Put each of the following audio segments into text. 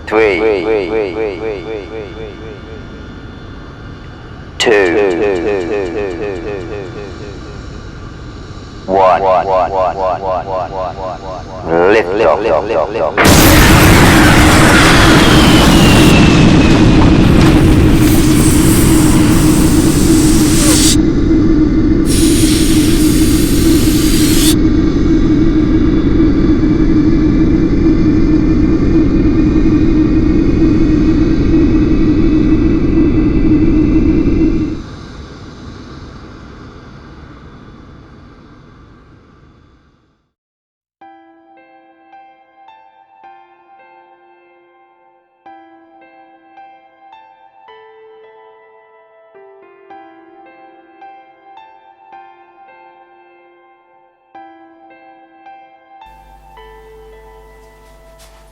3, 2, 1. Lift off.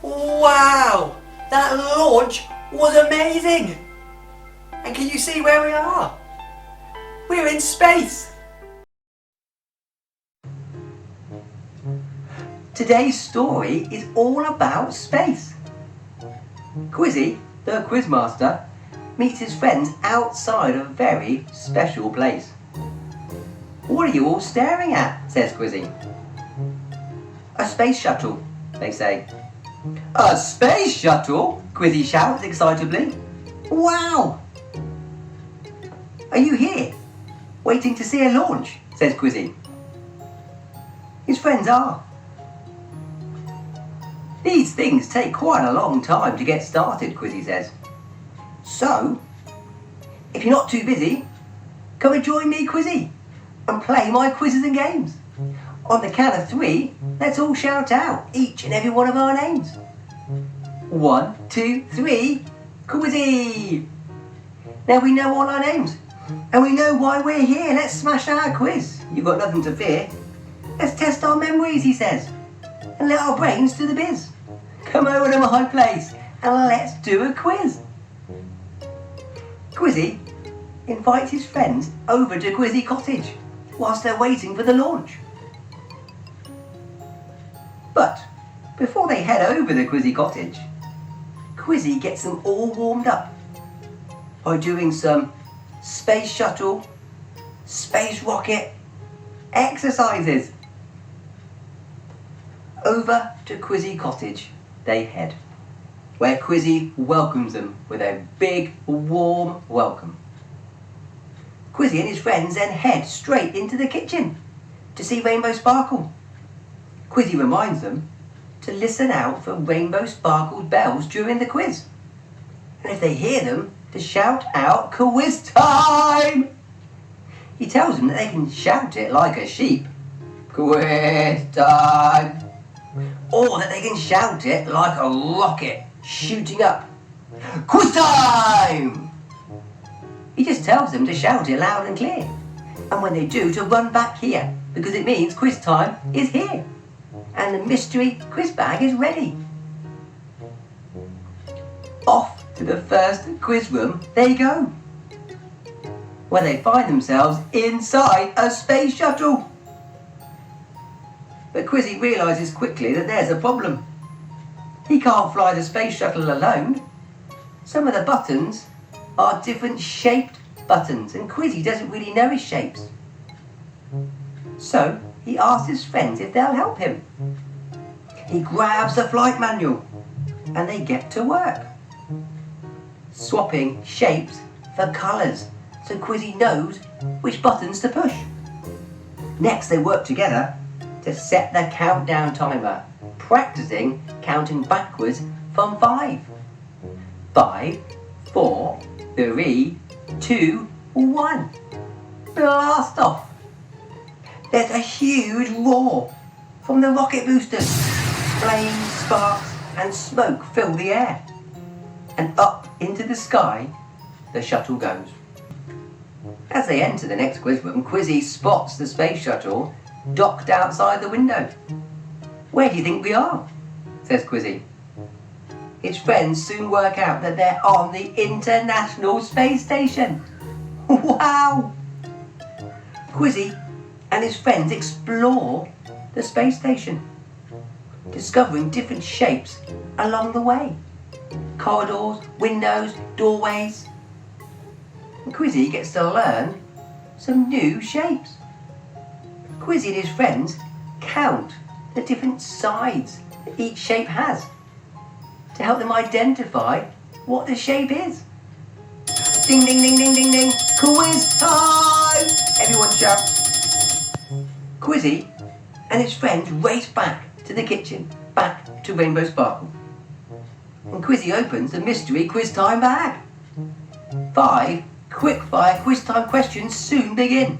Wow! That launch was amazing! And can you see where we are? We're in space! Today's story is all about space. Quizzie, the Quiz Master, meets his friends outside a very special place. "What are you all staring at?" says Quizzie. "A space shuttle," they say. "A space shuttle?" Quizzie shouts excitedly. "Wow! Are you here, waiting to see a launch?" says Quizzie. His friends are. "These things take quite a long time to get started," Quizzie says. "So, if you're not too busy, come and join me, Quizzie, and play my quizzes and games. On the count of 3, let's all shout out each and every one of our names. 1, 2, 3, Quizzie!" Now we know all our names, and we know why we're here. Let's smash out a quiz. You've got nothing to fear. Let's test our memories, he says, and let our brains do the biz. Come over to my place and let's do a quiz. Quizzie invites his friends over to Quizzie Cottage whilst they're waiting for the launch. But before they head over to Quizzie Cottage, Quizzie gets them all warmed up by doing some space shuttle, space rocket exercises. Over to Quizzie Cottage they head, where Quizzie welcomes them with a big, warm welcome. Quizzie and his friends then head straight into the kitchen to see Rainbow Sparkle. Quizzie reminds them to listen out for Rainbow Sparkle's bells during the quiz, and if they hear them, to shout out "Quiz time!" He tells them that they can shout it like a sheep, "Quiz time!" or that they can shout it like a rocket shooting up, "Quiz time!" He just tells them to shout it loud and clear, and when they do, to run back here, because it means quiz time is here, and the mystery quiz bag is ready. Off to the first quiz room they go, where they find themselves inside a space shuttle. But Quizzie realises quickly that there's a problem. He can't fly the space shuttle alone. Some of the buttons are different shaped buttons, and Quizzie doesn't really know his shapes. So he asks his friends if they'll help him. He grabs the flight manual and they get to work, swapping shapes for colours so Quizzie knows which buttons to push. Next they work together to set the countdown timer, practicing counting backwards from 5. 5, 4, 3, 2, 1. Blast off! There's a huge roar from the rocket boosters. Flames, sparks and smoke fill the air, and up into the sky the shuttle goes. As they enter the next quiz room, Quizzie spots the space shuttle docked outside the window. "Where do you think we are?" says Quizzie. His friends soon work out that they're on the International Space Station. Wow! Quizzie and his friends explore the space station, discovering different shapes along the way. corridors, windows, doorways. And Quizzie gets to learn some new shapes. Quizzie and his friends count the different sides that each shape has to help them identify what the shape is. Ding, ding, ding, ding, ding, ding. Quiz time! Everyone shout. Quizzie and his friends race back to the kitchen, back to Rainbow Sparkle. And Quizzie opens the mystery quiz time bag. 5 quick-fire quiz time questions soon begin,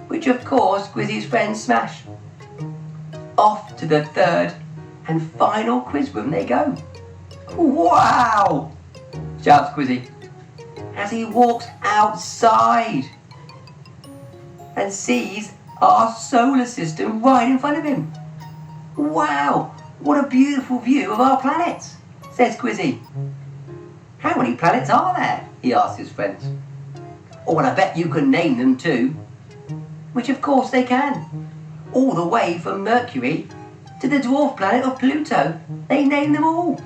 which of course Quizzie's friends smash. Off to the third and final quiz room they go. Wow! Shouts Quizzie as he walks outside and sees our solar system right in front of him. Wow, what a beautiful view of our planets, says Quizzie. How many planets are there? He asks his friends. Oh, well, I bet you can name them too. Which of course they can. All the way from Mercury to the dwarf planet of Pluto. They name them all.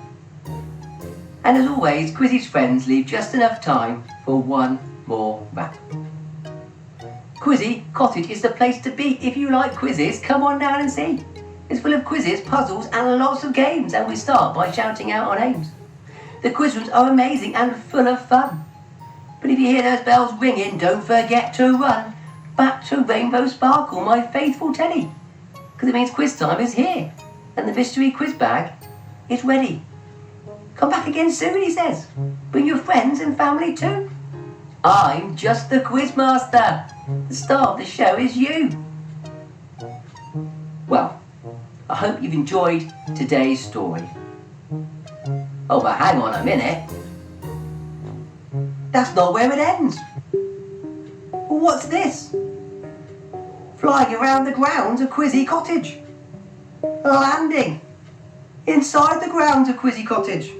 And as always, Quizzie's friends leave just enough time for one more rap. Quizzie Cottage is the place to be. If you like quizzes, come on down and see. It's full of quizzes, puzzles and lots of games, and we start by shouting out our names. The quiz rooms are amazing and full of fun. But if you hear those bells ringing, don't forget to run back to Rainbow Sparkle, my faithful Teddy. Because it means quiz time is here and the mystery quiz bag is ready. Come back again soon, he says. Bring your friends and family too. I'm just the quiz master. The star of the show is you. Well, I hope you've enjoyed today's story. Oh, but hang on a minute. That's not where it ends. Well, what's this? Flying around the grounds of Quizzie Cottage. Landing inside the grounds of Quizzie Cottage.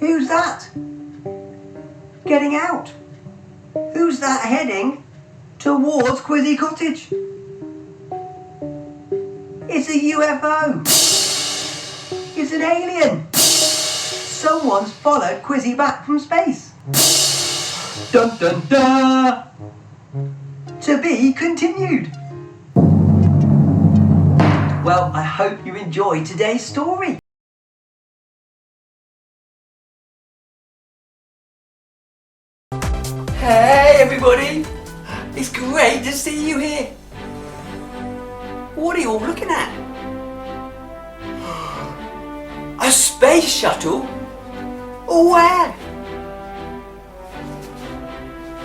Who's that? Getting out. Who's that heading towards Quizzie Cottage? It's a UFO. It's an alien. Someone's followed Quizzie back from space. Dun dun dun! To be continued. Well, I hope you enjoyed today's story. Hey everybody! It's great to see you here. What are you all looking at? A space shuttle? Where?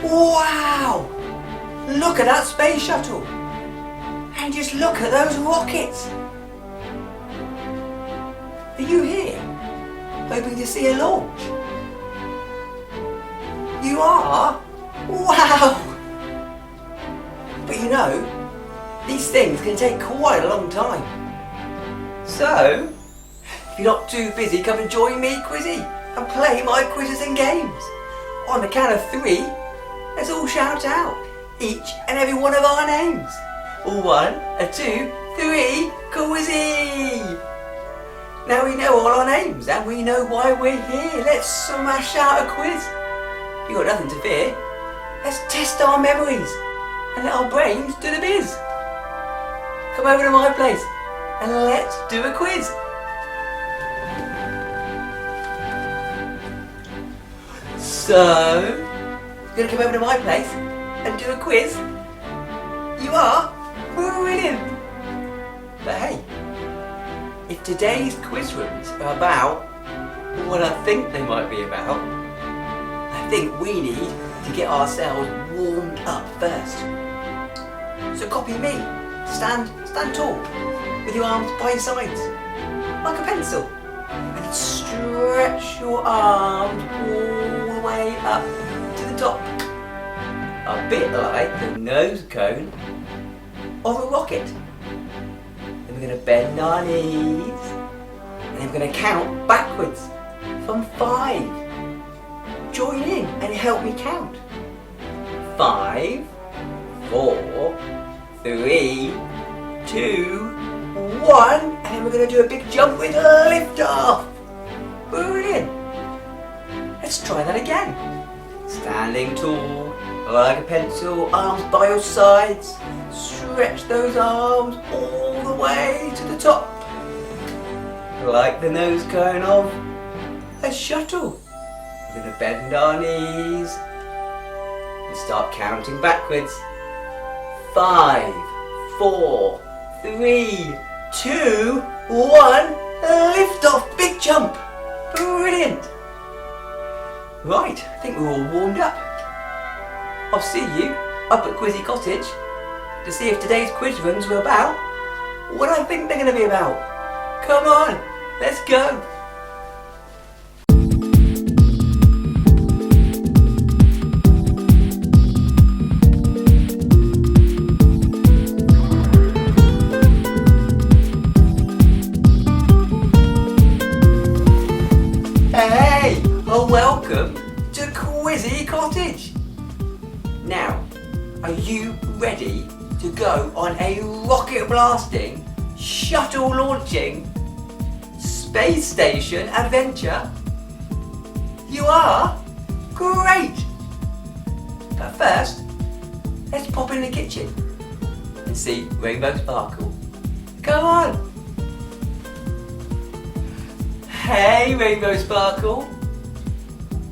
Wow! Look at that space shuttle. And just look at those rockets. Are you here hoping to see a launch? You are? Wow! But you know, these things can take quite a long time. So, if you're not too busy, come and join me, Quizzie, and play my quizzes and games. On the count of 3, let's all shout out each and every one of our names. 1, 2, 3, Quizzie! Now we know all our names and we know why we're here. Let's smash out a quiz. You've got nothing to fear. Let's test our memories and let our brains do the biz. Come over to my place and let's do a quiz. So, you're going to come over to my place and do a quiz? You are? Brilliant! But hey, if today's quiz rooms are about what I think they might be about, I think we need to get ourselves warmed up first. So copy me. Stand tall with your arms by your sides, like a pencil, and stretch your arms all the way up to the top, a bit like the nose cone of a rocket. Then we're going to bend our knees, and then we're going to count backwards from 5. Join in and help me count. 5, 4, 3, 2, 1, and then we're going to do a big jump with a lift off. Brilliant. Let's try that again. Standing tall, like a pencil, arms by your sides. Stretch those arms all the way to the top. Like the nose cone of a shuttle. We're going to bend our knees and start counting backwards. 5, 4, 3, 2, 1. Lift off, big jump. Brilliant. Right, I think we're all warmed up. I'll see you up at Quizzie Cottage to see if today's quiz runs were about what I think they're going to be about. Come on, let's go. Hey, well, welcome to Quizzie Cottage. Now, are you ready to go on a rocket blasting, shuttle launching, space station adventure? You are? Great! But first, let's pop in the kitchen and see Rainbow Sparkle. Come on! Hey Rainbow Sparkle!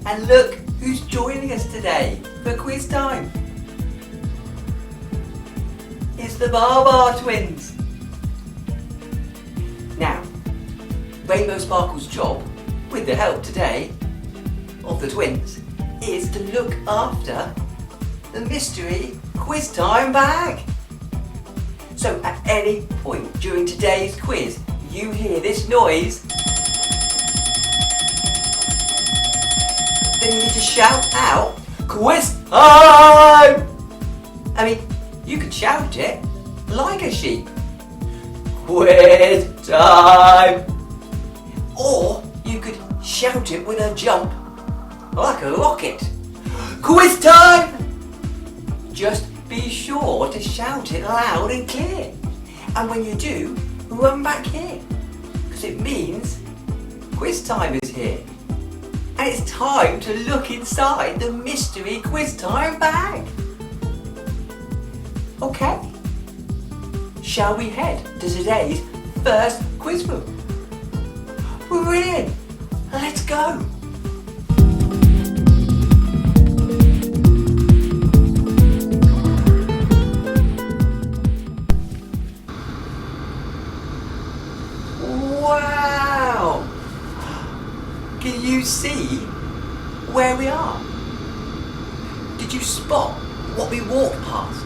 And look who's joining us today for quiz time. It's the Barbar twins. Now, Rainbow Sparkle's job, with the help today of the twins, is to look after the mystery quiz time bag. So at any point during today's quiz, you hear this noise, then you need to shout out, quiz time! I mean, you could shout it like a sheep. Quiz time! Or you could shout it with a jump, like a rocket. Quiz time! Just be sure to shout it loud and clear. And when you do, run back here. Because it means quiz time is here. And it's time to look inside the mystery quiz time bag. Okay, shall we head to today's first quiz room? Brilliant, let's go. Wow, can you see where we are? Did you spot what we walked past?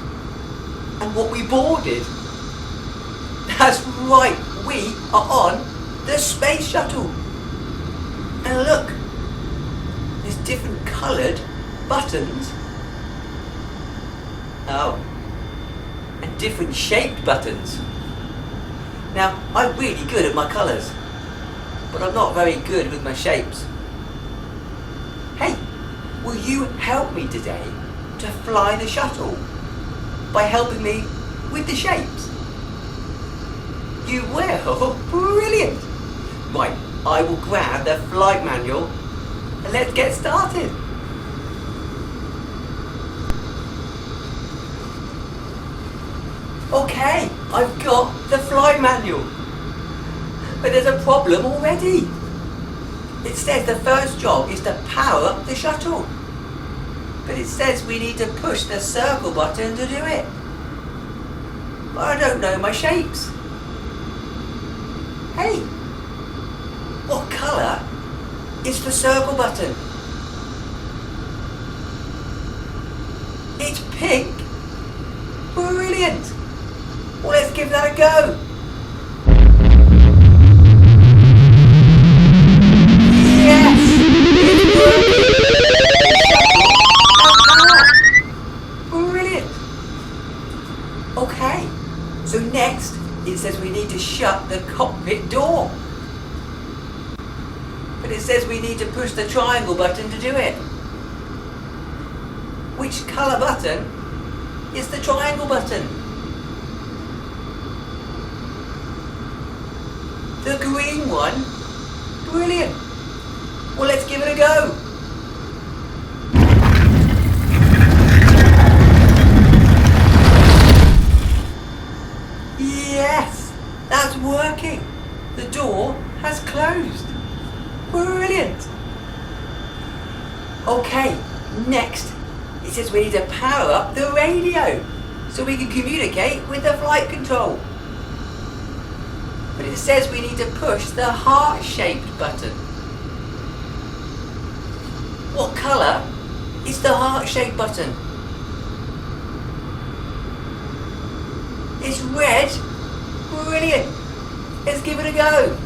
And what we boarded? That's right, we are on the space shuttle. And look, there's different coloured buttons. Oh, and different shaped buttons. Now, I'm really good at my colours, but I'm not very good with my shapes. Hey, will you help me today to fly the shuttle? By helping me with the shapes? You will? Brilliant! Right, I will grab the flight manual and let's get started. Okay, I've got the flight manual. But there's a problem already. It says the first job is to power up the shuttle. But it says we need to push the circle button to do it. But I don't know my shapes. Hey, what colour is the circle button? It's pink. Brilliant. Well, let's give that a go. Yes, it's working. Brilliant. Okay, so next it says we need to shut the cockpit door. But it says we need to push the triangle button to do it. Which colour button is the triangle button? The green one. Brilliant. give it a go. Yes, that's working. The door has closed. Brilliant. Okay, next it says we need to power up the radio so we can communicate with the flight control. But it says we need to push the heart-shaped button. What colour is the heart-shaped button? It's red. Brilliant. Let's give it a go.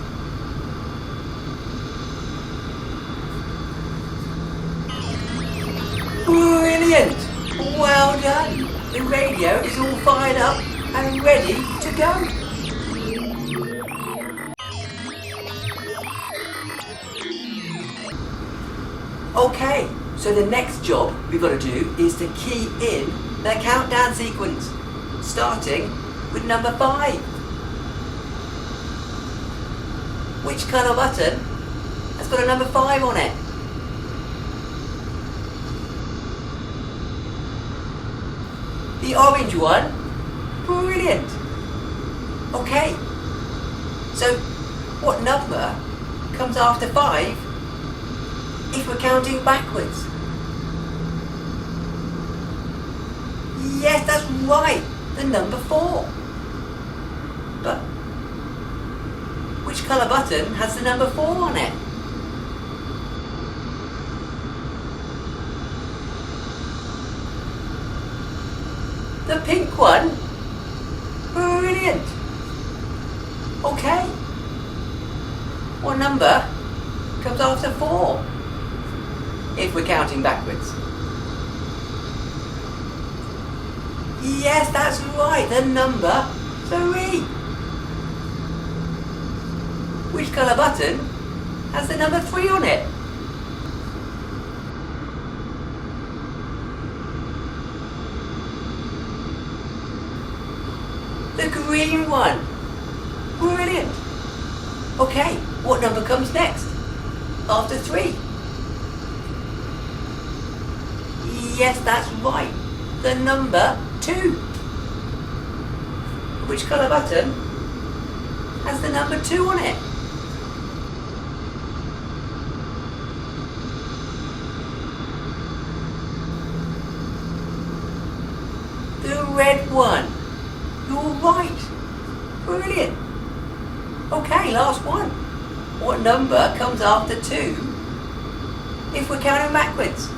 Brilliant. Well done. The radio is all fired up and ready to go. Okay, so the next job we've got to do is to key in the countdown sequence, starting with number 5. Which colour button has got a number 5 on it? The orange one? Brilliant! Okay, so what number comes after 5 if we're counting backwards? Yes, that's right, the number 4. But which colour button has the number 4 on it? The pink one? Brilliant! Okay. What number comes after 4? If we're counting backwards. Yes, that's right, the number 3. Which colour button has the number 3 on it? The green one. Brilliant. Okay, what number comes next? After 3? Yes, that's right. The number 2. Which colour button has the number 2 on it? The red one. You're right. Brilliant. Okay, last one. What number comes after 2 if we're counting backwards?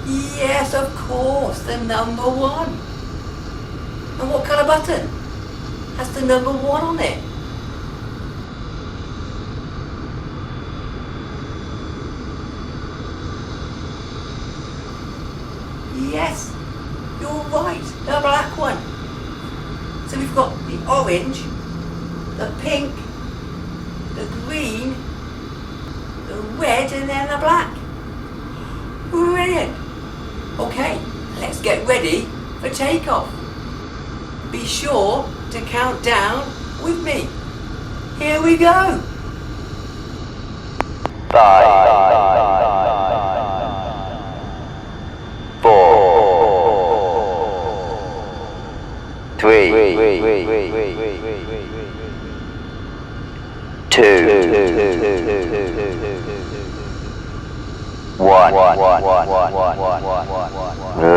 Yes, of course, the number 1. And what colour button has the number 1 on it? Yes, you're right, the black one. So we've got the orange, the pink, the green, the red, and then the black. Brilliant. Okay, let's get ready for takeoff. Be sure to count down with me. Here we go. 5, 4, 3, 2, 1.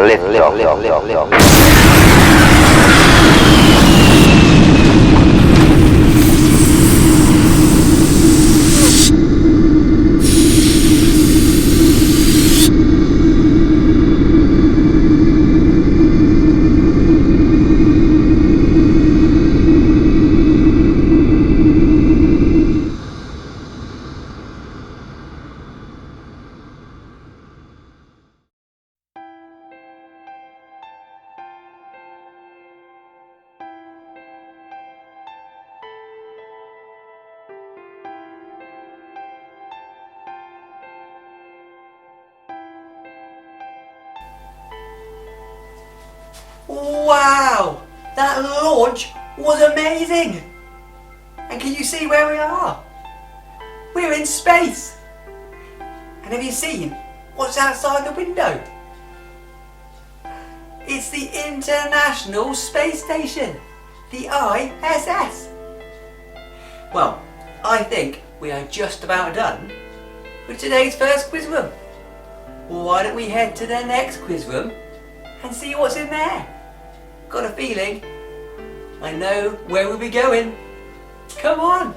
Lift off. Wow! That launch was amazing! And can you see where we are? We're in space! And have you seen what's outside the window? It's the International Space Station, the ISS. Well, I think we are just about done with today's first quiz room. Why don't we head to the next quiz room and see what's in there? Got a feeling I know where we'll be going. Come on!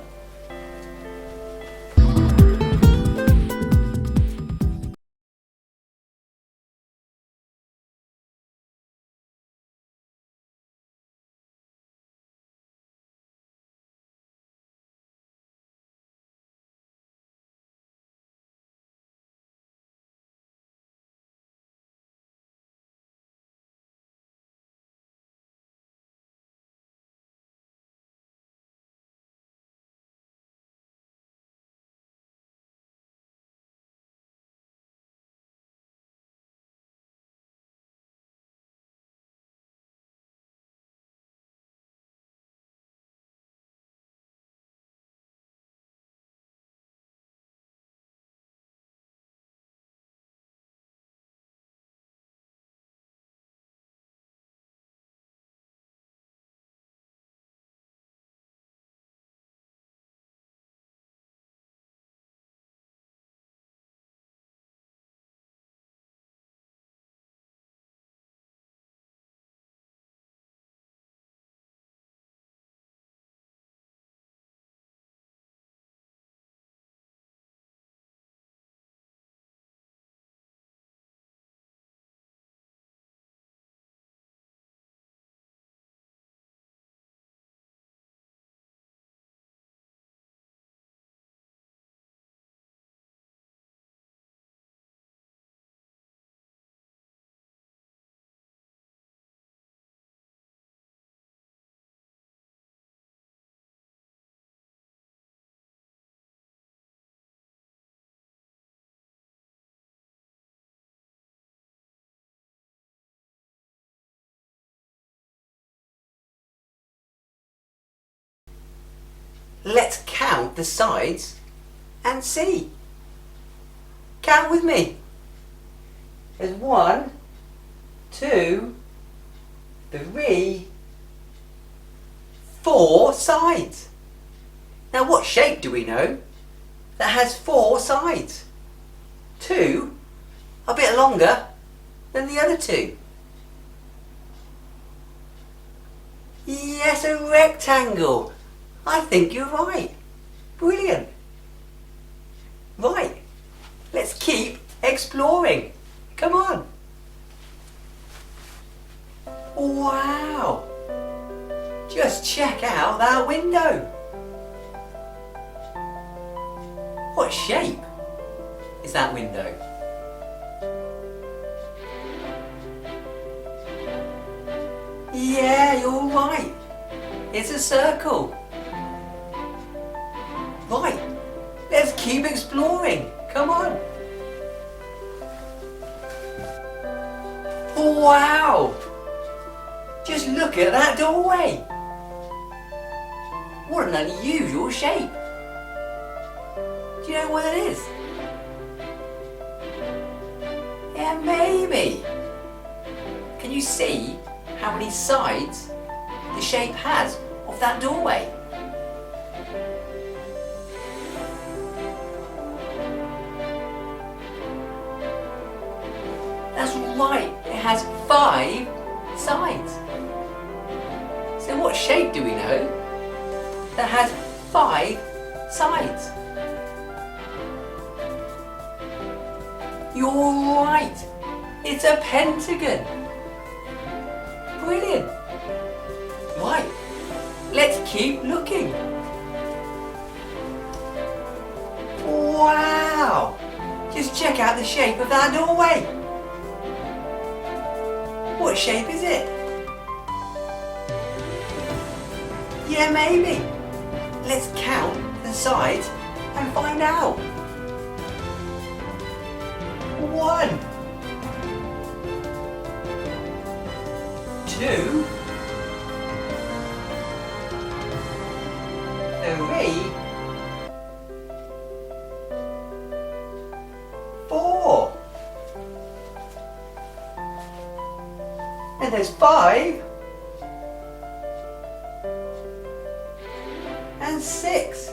Let's count the sides and see. Count with me. There's 1, 2, 3, 4 sides. Now what shape do we know that has 4 sides? 2 a bit longer than the other 2. Yes, a rectangle. I think you're right. Brilliant. Right, let's keep exploring. Come on. Wow. Just check out that window. What shape is that window? Yeah, you're right. It's a circle. Right, let's keep exploring. Come on. Wow! Just look at that doorway. What an unusual shape. Do you know what it is? Yeah, maybe. Can you see how many sides the shape has of that doorway? That's right, it has 5 sides. So what shape do we know that has 5 sides? You're right, it's a pentagon. Brilliant. Right, let's keep looking. Wow, just check out the shape of that doorway. What shape is it? Yeah, maybe. Let's count the sides and find out. 1, 2, 3, And there's 5. And 6.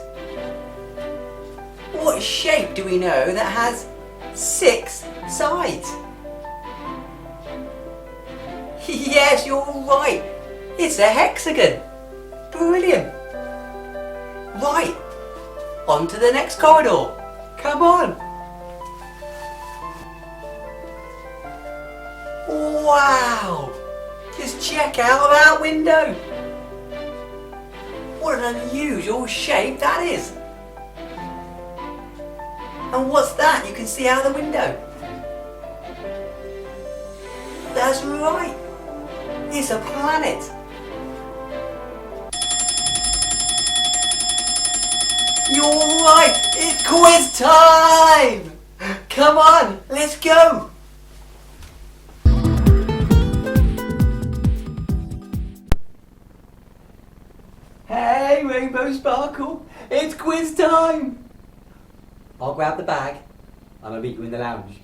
What shape do we know that has 6 sides? Yes, you're right. It's a hexagon. Brilliant. Right. On to the next corridor. Come on. Wow. Just check out that window. What an unusual shape that is. And what's that you can see out the window? That's right. It's a planet. You're right. It's quiz time. Come on, let's go. Hey, Rainbow Sparkle, it's quiz time! I'll grab the bag and I'll meet you in the lounge.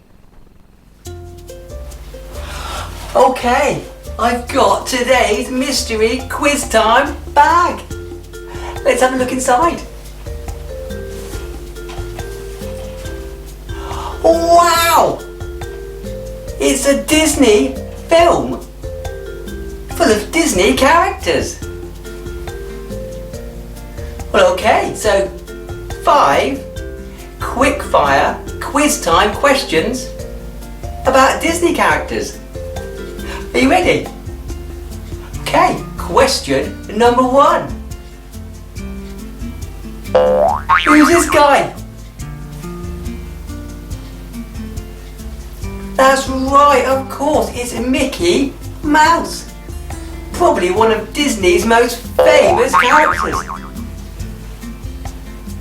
Okay, I've got today's mystery quiz time bag. Let's have a look inside. Wow! It's a Disney film full of Disney characters. Well, okay, so 5 quick-fire quiz time questions about Disney characters. Are you ready? Okay, question number 1. Who's this guy? That's right, of course, it's Mickey Mouse. Probably one of Disney's most famous characters.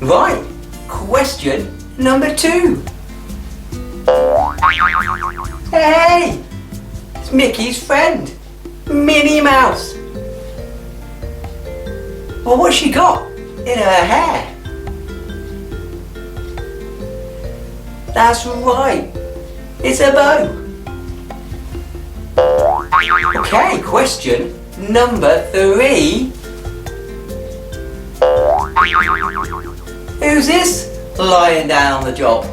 Right, question number 2. Hey, it's Mickey's friend, Minnie Mouse. Well, what's she got in her hair? That's right, it's a bow. Okay, question number 3. Who's this lying down on the job?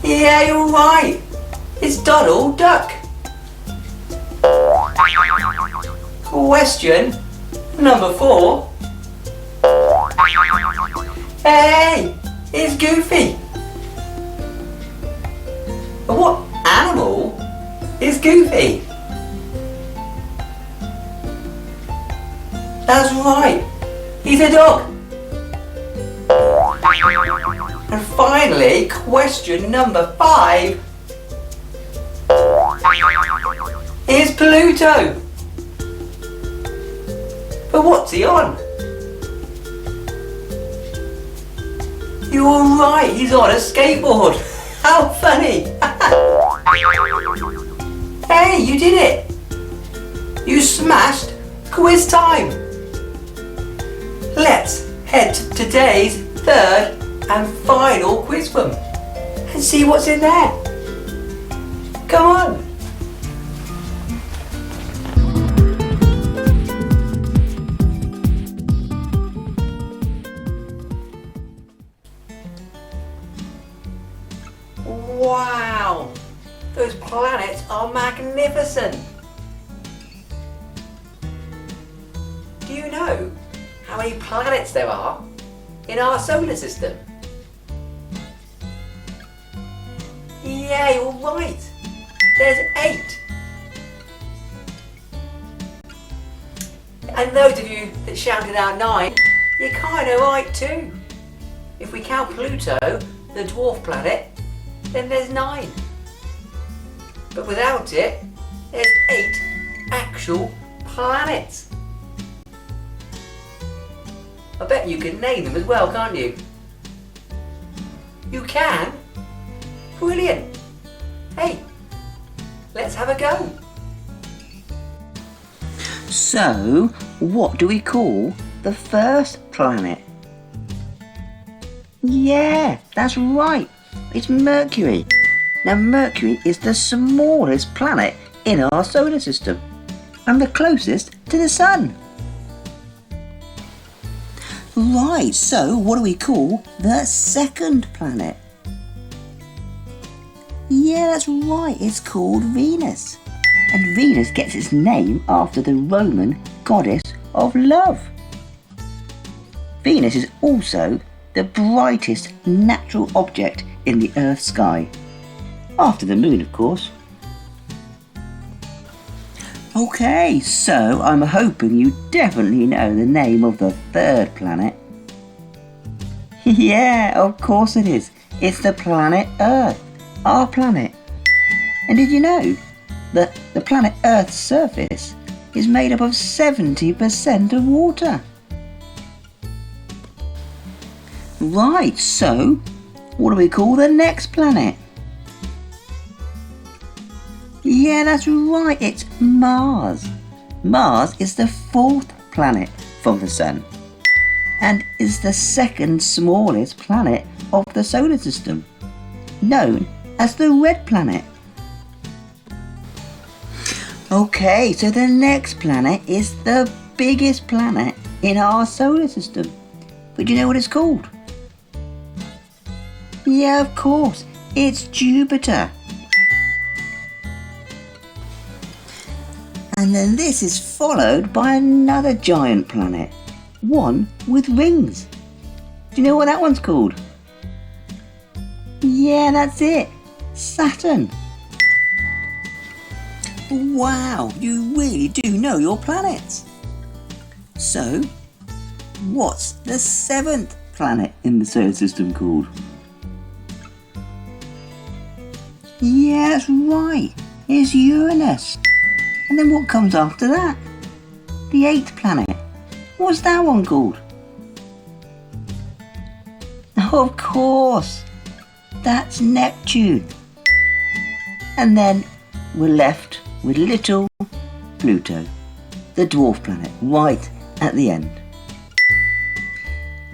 Yeah, you're right. It's Donald Duck. Question number 4. Hey, it's Goofy. But what animal is Goofy? That's right. He's a dog. And finally, question number 5 is Pluto. But what's he on? You're right, he's on a skateboard. How funny. Hey, you did it. You smashed quiz time. Let's head to today's 3rd and final quiz room and see what's in there. Come on. Wow, those planets are magnificent. Do you know how many planets there are in our solar system? Yeah, you're right. There's 8. And those of you that shouted out 9, you're kind of right too. If we count Pluto, the dwarf planet, then there's 9. But without it, there's 8 actual planets. I bet you can name them as well, can't you? You can? Brilliant. Hey, let's have a go. So, what do we call the first planet? Yeah, that's right. It's Mercury. Now Mercury is the smallest planet in our solar system and the closest to the Sun. Right, so what do we call the second planet? Yeah, that's right, it's called Venus. And Venus gets its name after the Roman goddess of love. Venus is also the brightest natural object in the Earth's sky. After the moon, of course. Okay, so I'm hoping you definitely know the name of the third planet. Yeah, of course it is. It's the planet Earth, our planet. And did you know that the planet Earth's surface is made up of 70% of water? Right, so what do we call the next planet? Yeah, that's right, it's Mars. Mars is the fourth planet from the Sun and is the second smallest planet of the solar system, known as the red planet. Okay, so the next planet is the biggest planet in our solar system. But do you know what it's called? Yeah, of course, it's Jupiter. And then this is followed by another giant planet, one with rings. Do you know what that one's called? Yeah, that's it, Saturn. Wow, you really do know your planets. So, what's the seventh planet in the solar system called? Yeah, that's right, it's Uranus. And then what comes after that? The eighth planet. What's that one called? Oh, of course, that's Neptune. And then we're left with little Pluto, the dwarf planet, right at the end.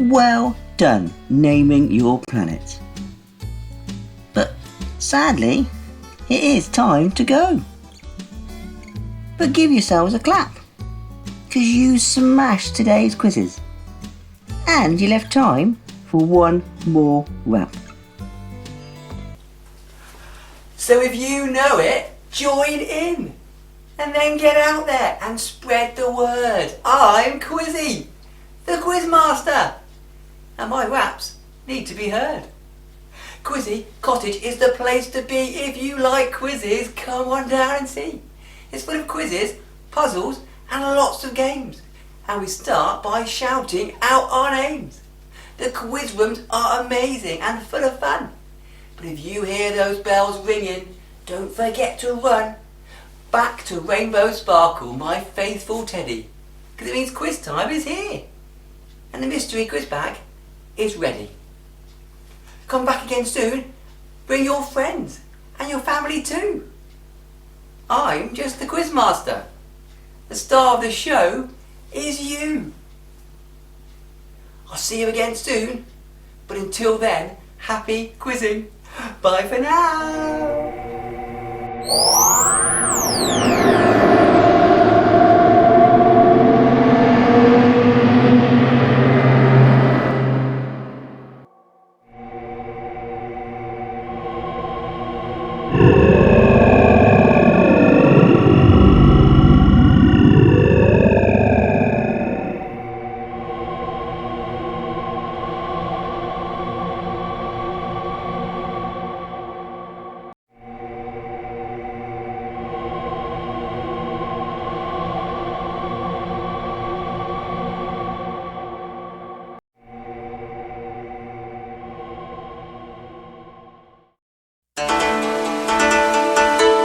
Well done naming your planets. But sadly, it is time to go. But give yourselves a clap, because you smashed today's quizzes. And you left time for one more rap. So if you know it, join in. And then get out there and spread the word. I'm Quizzie, the Quiz Master. And my raps need to be heard. Quizzie Cottage is the place to be if you like quizzes. Come on down and see. It's full of quizzes, puzzles and lots of games. And we start by shouting out our names. The quiz rooms are amazing and full of fun. But if you hear those bells ringing, don't forget to run back to Rainbow Sparkle, my faithful teddy. Because it means quiz time is here. And the mystery quiz bag is ready. Come back again soon. Bring your friends and your family too. I'm just the Quiz Master. The star of the show is you. I'll see you again soon. But until then, happy quizzing. Bye for now.